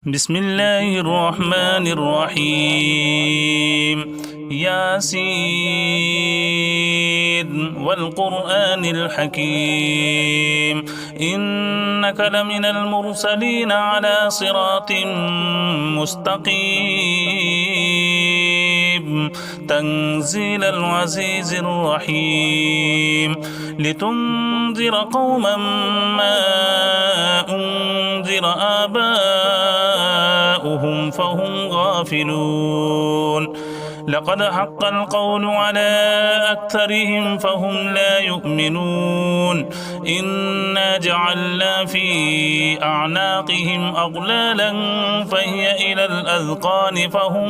بسم الله الرحمن الرحيم. ياسين والقرآن الحكيم إنك لمن المرسلين على صراط مستقيم تنزيل العزيز الرحيم لتنذر قوما ما أنذر آباؤهم فهم غافلون لقد حق القول على أكثرهم فهم لا يؤمنون إنا جعلنا في أعناقهم أغلالا فهي إلى الأذقان فهم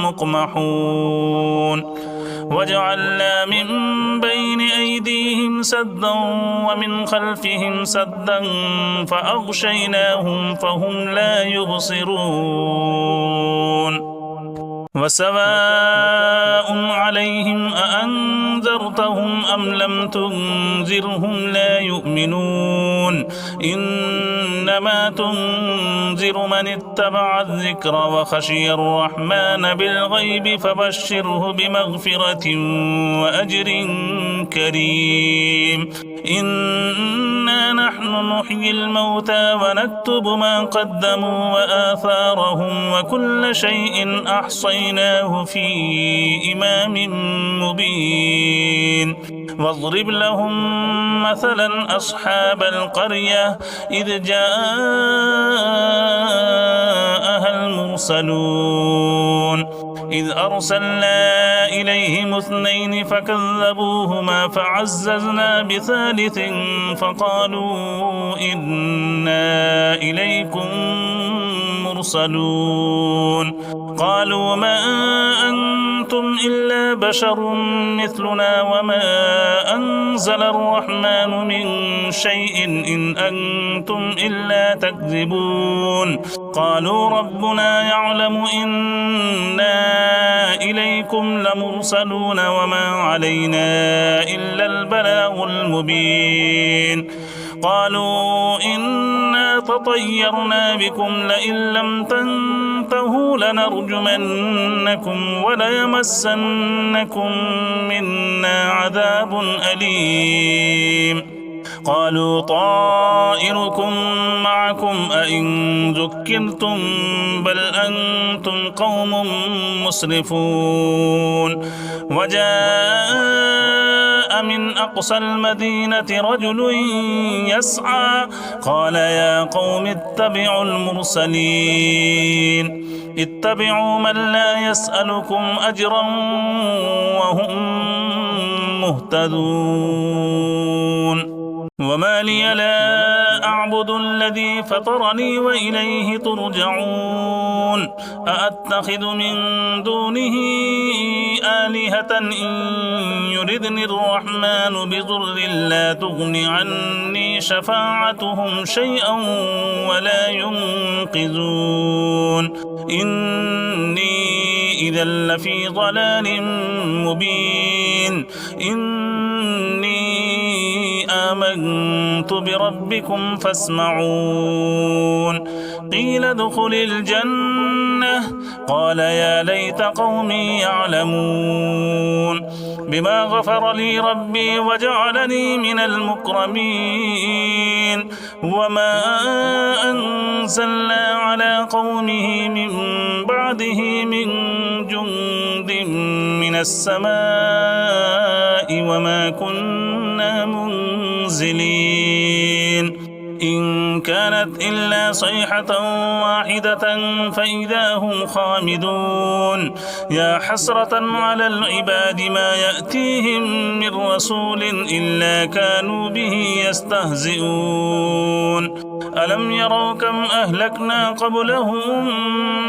مقمحون وجعلنا من بين أيديهم سدا ومن خلفهم سدا فأغشيناهم فهم لا يبصرون وسواء عليهم أأنذرتهم أم لم تنذرهم لا يؤمنون إنما تنذر من اتبع الذكر وخشي الرحمن بالغيب فبشره بمغفرة وأجر كريم إنا نحن نحيي الموتى ونكتب ما قدموا وآثارهم وكل شيء أحصيناه في إمام مبين واضرب لهم مثلا أصحاب القرية إذ جاءها المرسلون إذ أرسلنا إليهم 2 فكذبوهما فعززنا بثالث فقالوا إنا إليكم مرسلون قالوا ما أنتم إلا بشر مثلنا وما أنزل الرحمن من شيء إن أنتم إلا تكذبون قالوا ربنا يعلم إنا إليكم لمرسلون وما علينا إلا البلاغ المبين قالوا إنا تطيرنا بكم لئن لم تنتهوا لنرجمنكم وليمسنكم منا عذاب أليم قالوا طائركم معكم أئن ذكرتم بل أنتم قوم مسرفون وجاء من أقصى المدينة رجل يسعى قال يا قوم اتبعوا المرسلين اتبعوا من لا يسألكم أجرا وهم مهتدون وما لي لا أعبد الذي فطرني وإليه ترجعون أأتخذ من دونه آلهة إن يردني الرحمن بضر لا تغن عني شفاعتهم شيئا ولا ينقذون إني إذا لفي ضلال مبين إني آمنت بربكم فاسمعون قيل ادخل الجنة قال يا ليت قومي يعلمون بما غفر لي ربي وجعلني من المكرمين وما أنزلنا على قومه من بعده من جند من السماء وما كنا منزلين إن كانت إلا صيحة واحدة فإذا هم خامدون يا حسرة على العباد ما يأتيهم من رسول إلا كانوا به يستهزئون ألم يروا كم أهلكنا قبلهم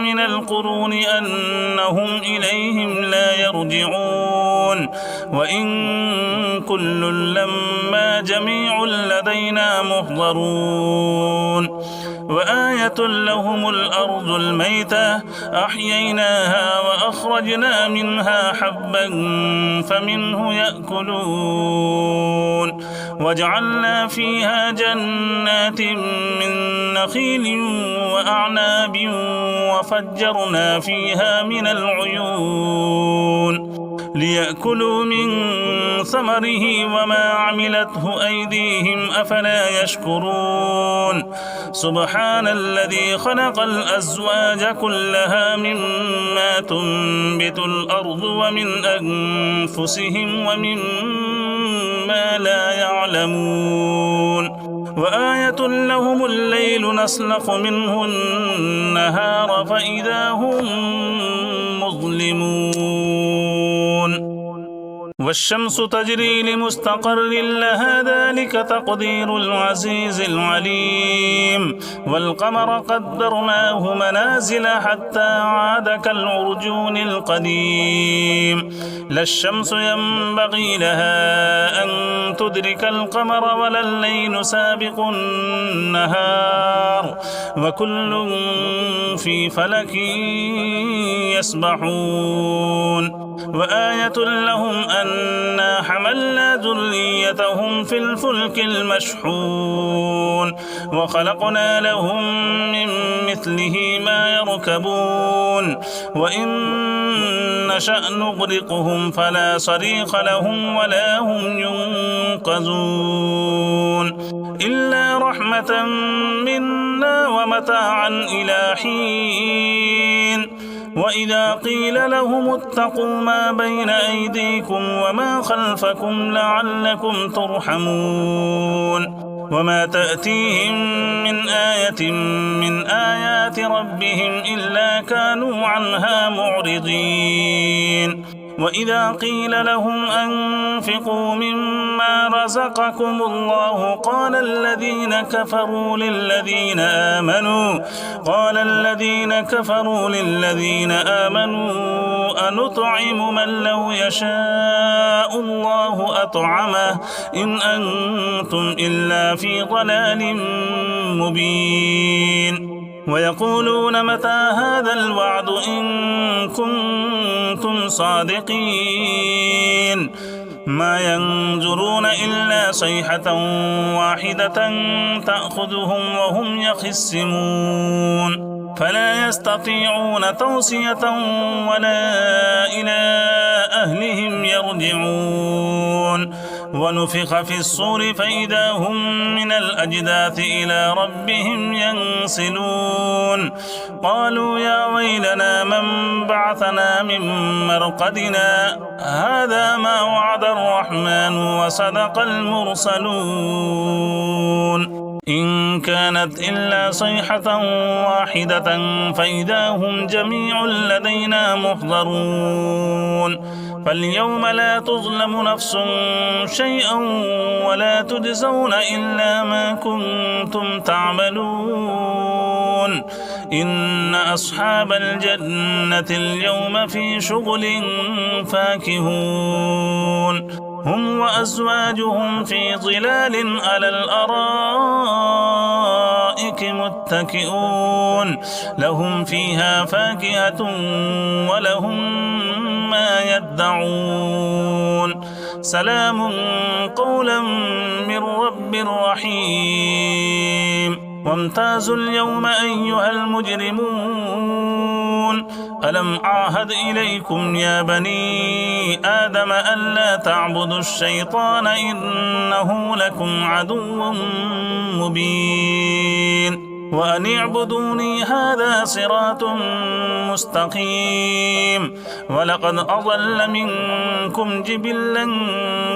من القرون أنهم إليهم لا يرجعون وإن كل لما جميع لدينا محضرون وآية لهم الأرض الميتة أحييناها وأخرجنا منها حبا فمنه يأكلون وجعلنا فيها جنات من نخيل وأعناب وفجرنا فيها من العيون ليأكلوا من ثمره وما عملته أيديهم أفلا يشكرون سبحان الذي خلق الأزواج كلها مما تنبت الأرض ومن أنفسهم ومما لا يعلمون وآية لهم الليل نسلخ منه النهار فإذا هم مظلمون والشمس تجري لمستقر لها ذلك تقدير العزيز العليم والقمر قدرناه منازل حتى عاد كالعرجون القديم لا الشمس ينبغي لها أن تدرك القمر ولا الليل سابق النهار وكل في فلك يسبحون وآية لهم أنا حملنا ذريتهم في الفلك المشحون وخلقنا لهم من مثله ما يركبون وإن نشأ نغرقهم فلا صريخ لهم ولا هم ينقذون إلا رحمة منا ومتاعا إلى حين وإذا قيل لهم اتقوا ما بين أيديكم وما خلفكم لعلكم ترحمون وما تأتيهم من آية من آيات ربهم إلا كانوا عنها معرضين وإذا قيل لهم أنفقوا مما رزقكم الله قال الذين كفروا للذين آمنوا أنطعم من لو يشاء الله أطعمه إن أنتم إلا في ضلال مبين ويقولون متى هذا الوعد إن كنتم صادقين ما ينظرون إلا صيحة واحدة تأخذهم وهم يخصمون فلا يستطيعون توصية ولا إلى أهلهم يرجعون ونفخ في الصور فإذا هم من الأجداث إلى ربهم ينسلون قالوا يا ويلنا من بعثنا من مرقدنا هذا ما وعد الرحمن وصدق المرسلون إن كانت إلا صيحة واحدة فإذا هم جميع لدينا محضرون فاليوم لا تظلم نفس شيئا ولا تجزون إلا ما كنتم تعملون إن أصحاب الجنة اليوم في شغل فاكهون هم وأزواجهم في ظلال على الأرائك متكئون لهم فيها فاكهة ولهم ما يدعون سلام قولا من رب رحيم وامتازوا اليوم أيها المجرمون ألم أعهد إليكم يا بني آدم ألا تعبدوا الشيطان إنه لكم عدو مبين وأن اعبدوني هذا صراط مستقيم ولقد أضل منكم جبلا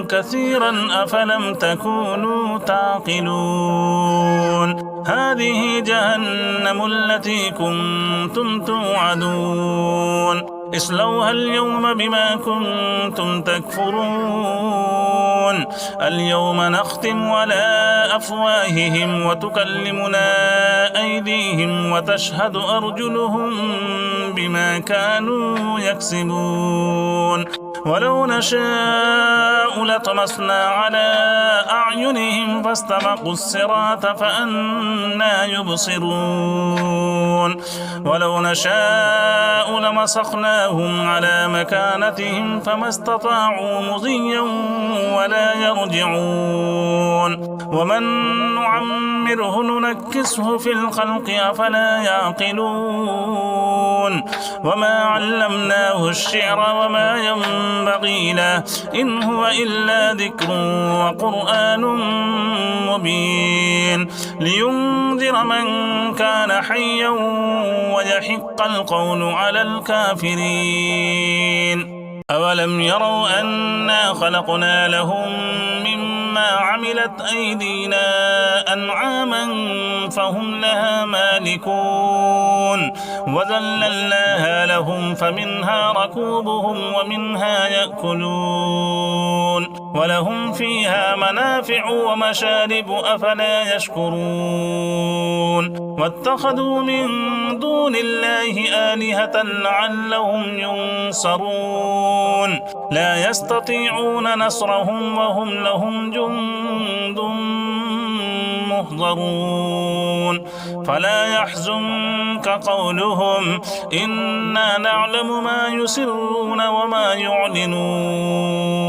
كثيرا أفلم تكونوا تعقلون هذه جهنم التي كنتم توعدون اصلوها اليوم بما كنتم تكفرون اليوم نختم على أفواههم وتكلمنا أيديهم وتشهد أرجلهم بما كانوا يكسبون ولو نشاء لطمسنا على أعينهم فاستبقوا الصراط فأنى يبصرون ولو نشاء لمسخناهم على مكانتهم فما استطاعوا مضيا ولا يرجعون ومن نعمره ننكسه في الخلق أفلا يعقلون وما علمناه الشعر وما ينبغي له إن هو إلا ذكر وقرآن مبين لينذر من كان حيا ويحق القول على الكافرين أولم يروا أنا خلقنا لهم مما عملت أيدينا أنعاما فهم لها مالكون وذللناها لهم فمنها ركوبهم ومنها يأكلون ولهم فيها منافع ومشارب أفلا يشكرون واتخذوا من دون الله آلهة لعلهم ينصرون لا يستطيعون نصرهم وهم لهم جند محضرون فلا يحزنك قولهم إنا نعلم ما يسرون وما يعلنون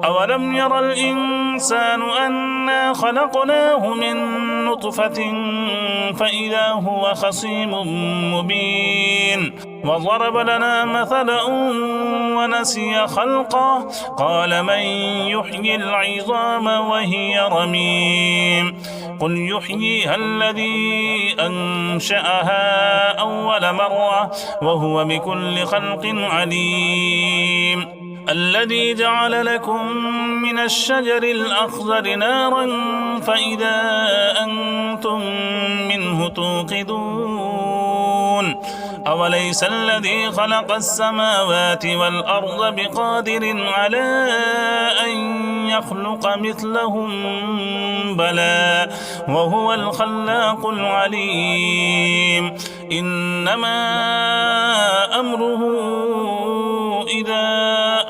أولم ير الإنسان أنا خلقناه من نطفة فإذا هو خصيم مبين وضرب لنا مثلا ونسي خلقه قال من يحيي العظام وهي رميم قل يحييها الذي أنشأها أول مرة وهو بكل خلق عليم الذي جعل لكم من الشجر الأخضر نارا فإذا أنتم منه توقدون أوليس الذي خلق السماوات والأرض بقادر على أن يخلق مثلهم بلى وهو الخلاق العليم إنما أمره إذا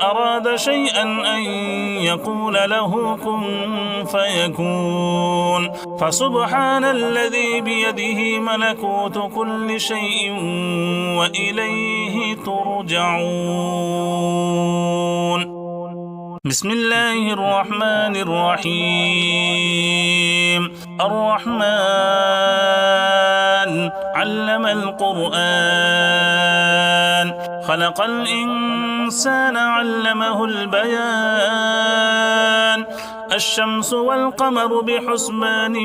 أراد شيئا أن يقول له كن فيكون فسبحان الذي بيده ملكوت كل شيء وإليه ترجعون بسم الله الرحمن الرحيم الرحمن علم القرآن خلق الإنسان علمه البيان الشمس والقمر بحسبان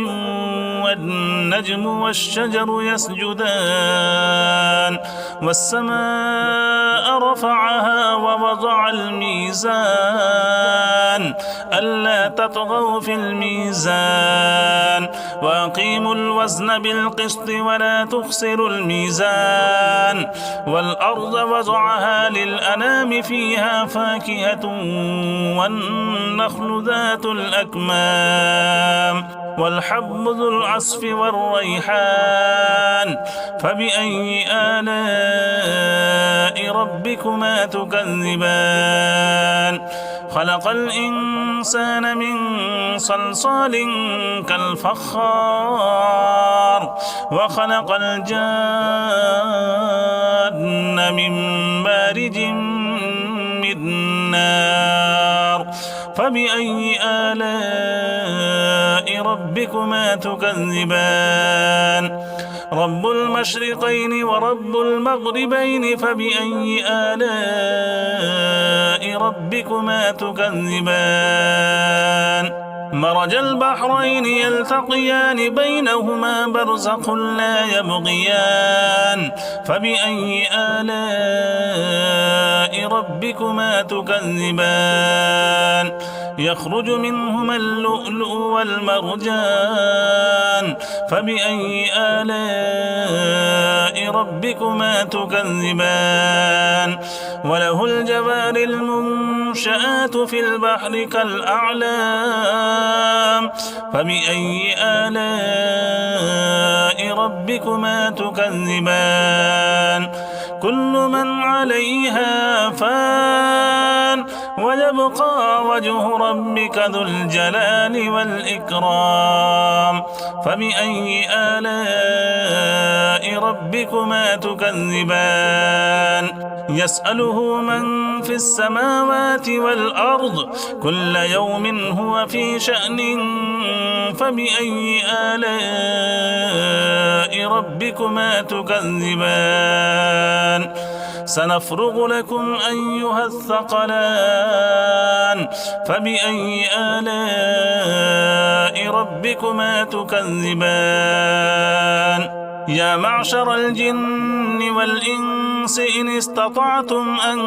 والنجم والشجر يسجدان والسماء رفعها ووضع الميزان ألا تطغوا في الميزان وأقيموا الوزن بالقسط ولا تخسروا الميزان والأرض وضعها للأنام فيها فاكهة والنخل ذات الأكمام والحب ذو العصف والريحان فبأي آلاء ربكما تكذبان خلق الإنسان من صلصال كالفخار وخلق الجان من مارج من نار فبأي آلاء ربكما تكذبان رب المشرقين ورب المغربين فبأي آلاء ربكما تكذبان مرج البحرين يلتقيان بينهما برزخ لا يبغيان فبأي آلاء ربكما تكذبان يخرج منهما اللؤلؤ والمرجان فبأي آلاء ربكما تكذبان وله الجوار المنشآت في البحر كالأعلام فبأي آلاء ربكما تكذبان كل من عليها فان ويبقى وجه ربك ذو الجلال والإكرام. فبأي آلاء ربكما تكذبان؟ يسأله من في السماوات والأرض كل يوم هو في شأن. فبأي آلاء ربكما تكذبان؟ سنفرغ لكم أيها الثقلان. فبأي آلاء ربكما تكذبان؟ يا معشر الجن والإنس إن استطعتم أن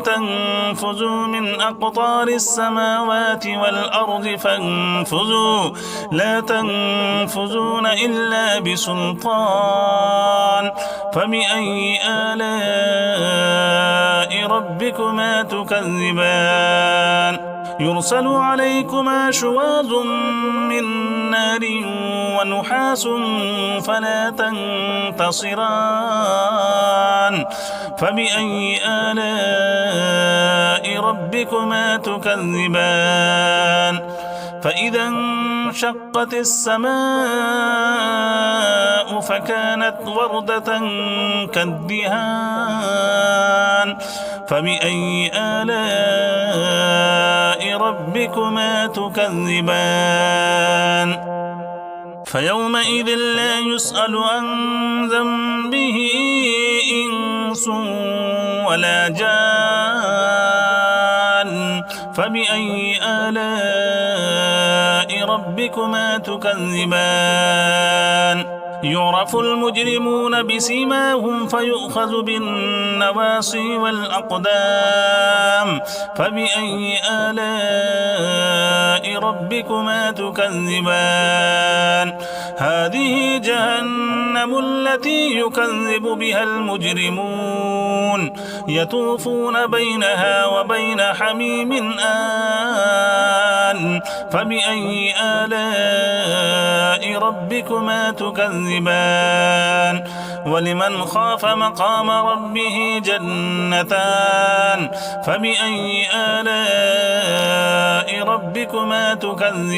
تنفذوا من أقطار السماوات والأرض فانفذوا، لا تنفذون إلا بسلطان. فبأي آلاء ربكما تكذبان؟ يرسل عليكما شواظ من نار ونحاس فلا تنتصران. فبأي آلاء ربكما تكذبان؟ فإذا انشقت السماء فكانت وردة كالدهان. فبأي آلاء ربكما تكذبان؟ فيومئذ لا يسأل عن ذنبه إنس ولا جان. فبأي آلاء ربكما تكذبان؟ يعرف المجرمون بسيماهم فيؤخذ بالنواصي والأقدام. فبأي آلاء ربكما تكذبان؟ هذه جهنم التي يكذب بها المجرمون، يطوفون بينها وبين حميم آن. فبأي آلاء ربكما تكذبان؟ ولمن خاف مقام ربه جنتان. فبأي آلاء ربكما تكذبان؟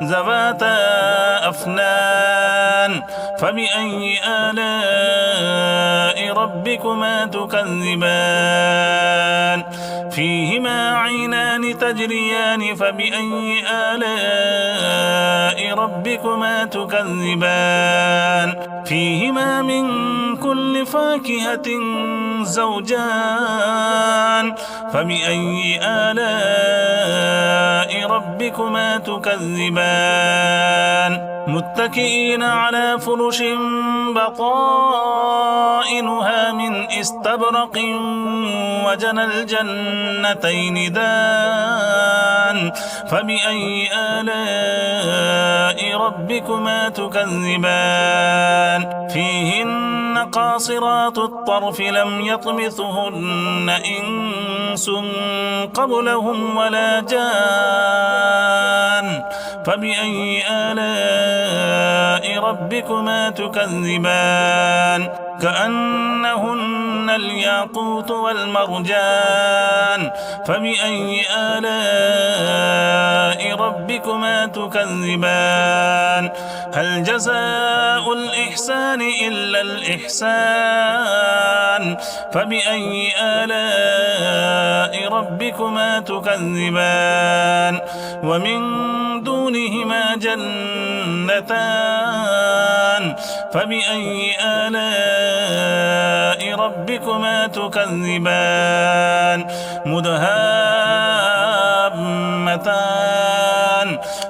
ذواتا أفنان. فبأي آلاء ربكما تكذبان؟ فيهما عينان تجريان. فبأي آلاء ربكما تكذبان؟ فيهما من كل فاكهة زوجان. فبأي آلاء ربكما تكذبان؟ متكئين على فرش بطائنها من استبرق وجنى الجنتين دان. فبأي آلاء ربكما تكذبان؟ فيهن قاصرات الطرف لم يطمثهن إنس قبلهم ولا جان. فبأي آلاء ربكما تكذبان؟ كأنهن الياقوت والمرجان. فبأي آلاء ربكما تكذبان؟ هل جزاء الإحسان إلا الإحسان؟ فبأي آلاء ربكما تكذبان؟ ومن دونهما جنتان. فبأي آلاء ربكما تكذبان؟ مدهامتان.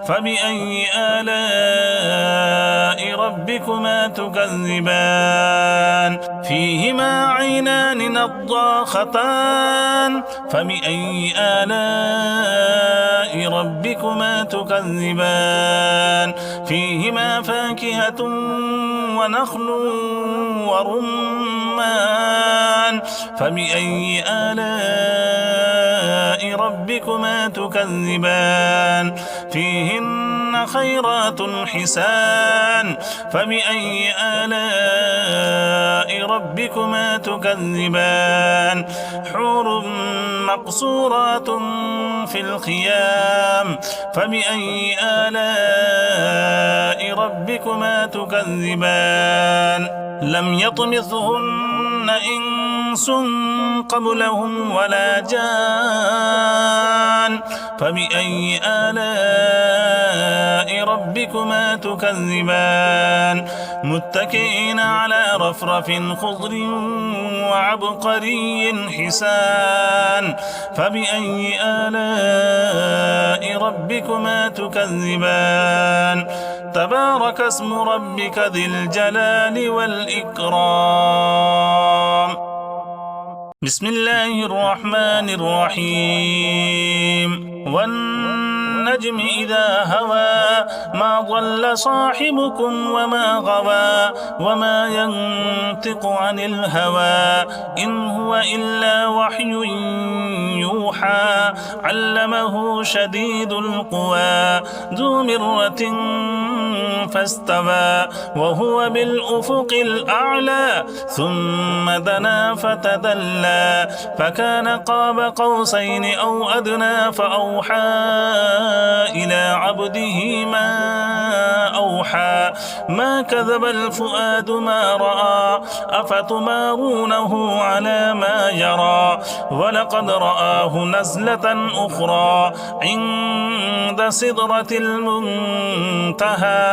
فبأي آلاء ربكما تكذبان؟ فيهما عينان نضاختان. فبأي آلاء ربكما تكذبان؟ فيهما فاكهة ونخل ورمان. فبأي آلاء ربكما تكذبان؟ فيهن خيرات حسان. فبأي آلاء ربكما تكذبان حور مقصورات في الخيام فبأي آلاء ربكما تكذبان لم يطمثهن إنس قبلهم ولا جان فبأي آلاء ربكما تكذبان متكئين على رفرف خضر وعبقري حسان فبأي آلاء ربكما تكذبان تبارك اسم ربك ذي الجلال والإكرام بسم الله الرحمن الرحيم والنجم إذا هوى ما ضل صاحبكم وما غوى وما ينطق عن الهوى إن هو إلا وحي يوحى علمه شديد القوى ذو مرة فاستوى وهو بالأفق الأعلى ثم دنا فتدلى فكان قاب قوسين أو أدنى فأوحى إلى عبده ما أوحى ما كذب الفؤاد ما رأى أفتمارونه على ما يرى ولقد رآه نزلة أخرى عند سدرة المنتهى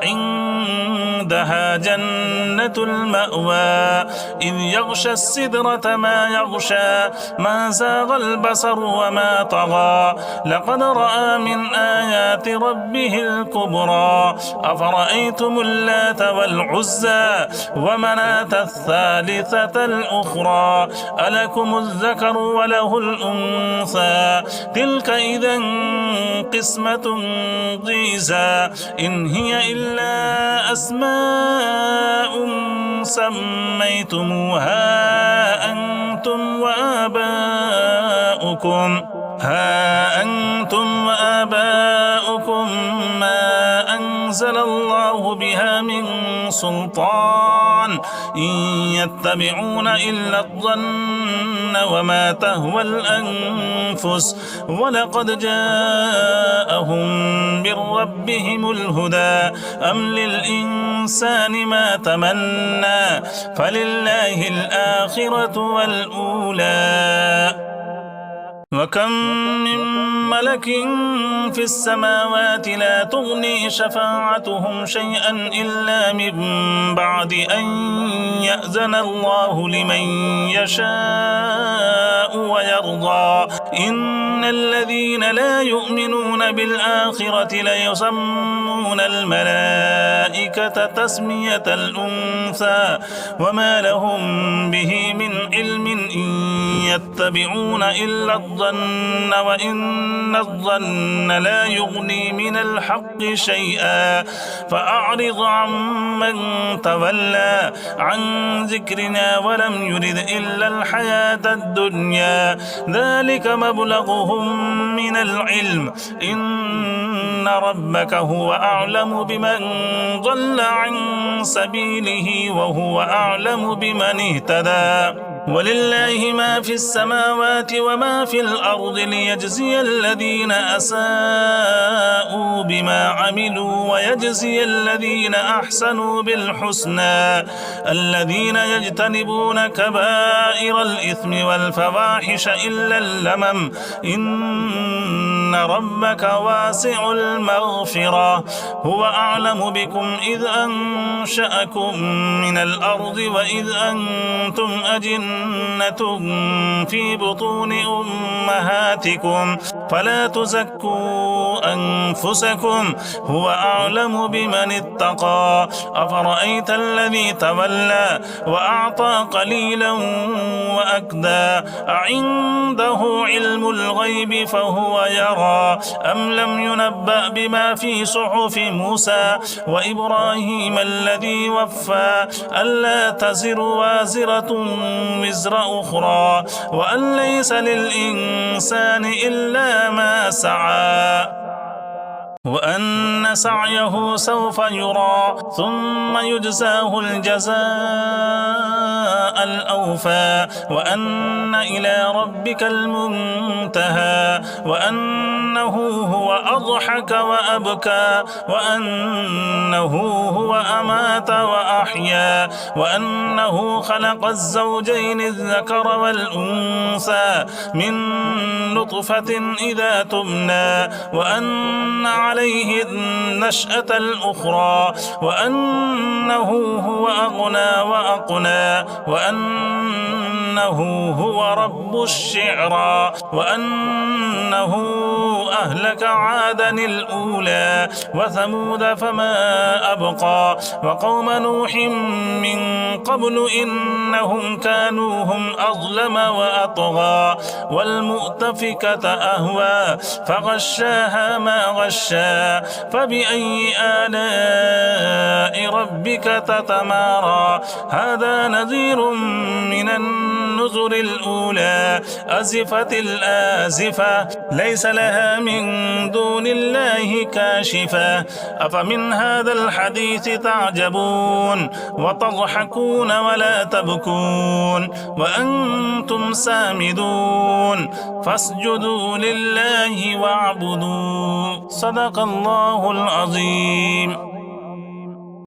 عندها جنة المأوى إذ يغشى السدرة ما يغشى ما زاغ البصر وما طغى لقد رأى من آيات ربه الكبرى أفرأيتم اللات والعزى ومناة الثالثة الأخرى ألكم الذكر وله الأنثى تلك إذا قسمة ضيزى إن هي إلا أسماء سميتموها أنتم وآباؤكم ما أنزل الله بها من سلطان إن يتبعون إلا الظن وما تهوى الأنفس ولقد جاءهم من ربهم الهدى أم للإنسان ما تمنى فلله الآخرة والأولى وكم من ملك في السماوات لا تغني شفاعتهم شيئا إلا من بعد أن يأذن الله لمن يشاء ويرضى إن الذين لا يؤمنون بالآخرة ليسمون الملائكة تسمية الأنثى وما لهم به من علم إن يتبعون إلا الظن وإن الظن لا يغني من الحق شيئا فأعرض عمن تولى عن ذكرنا ولم يرد إلا الحياة الدنيا ذلك مبلغهم من العلم إن ربك هو أعلم بمن ضل عن سبيله وهو أعلم بمن اهتدى ولله ما في السماوات وما في الأرض ليجزي الذين أساءوا بما عملوا ويجزي الذين أحسنوا بالحسنى الذين يجتنبون كبائر الإثم والفواحش إلا اللمم إن ربك واسع المغفرة هو أعلم بكم إذ أنشأكم من الأرض وإذ أنتم أجنة في بطون أمهاتكم فلا تزكوا أنفسكم هو أعلم بمن اتقى أفرأيت الذي تولى وأعطى قليلا وأكدى أعنده علم الغيب فهو يرى أم لم ينبأ بما في صحف موسى وإبراهيم الذي وفى ألا تزر وازرة وزر أخرى وأن ليس للإنسان إلا ما سعى وأن سعيه سوف يرى ثم يجزاه الجزاء الأوفى وأن إلى ربك المنتهى وأنه هو أضحك وأبكى وأنه هو أمات وأحيا وأنه خلق الزوجين الذكر والأنثى من نطفة إذا تمنى وأن عليه النشأة الأخرى وأنه هو أغنى وأقنى وأنه هو رب الشعرى وأنه أهلك عادا الأولى وثمود فما أبقى وقوم نوح من قبل إنهم كانوا هم أظلم وأطغى والمؤتفكة أهوى فغشاها ما غشى فبأي آلاء ربك تتمارى هذا نذير من النذر الأولى أزفت الآزفة ليس لها من دون الله كاشفة أفمن هذا الحديث تعجبون وتضحكون ولا تبكون وأنتم سامدون فاسجدوا لله واعبدوا صدق الله العظيم.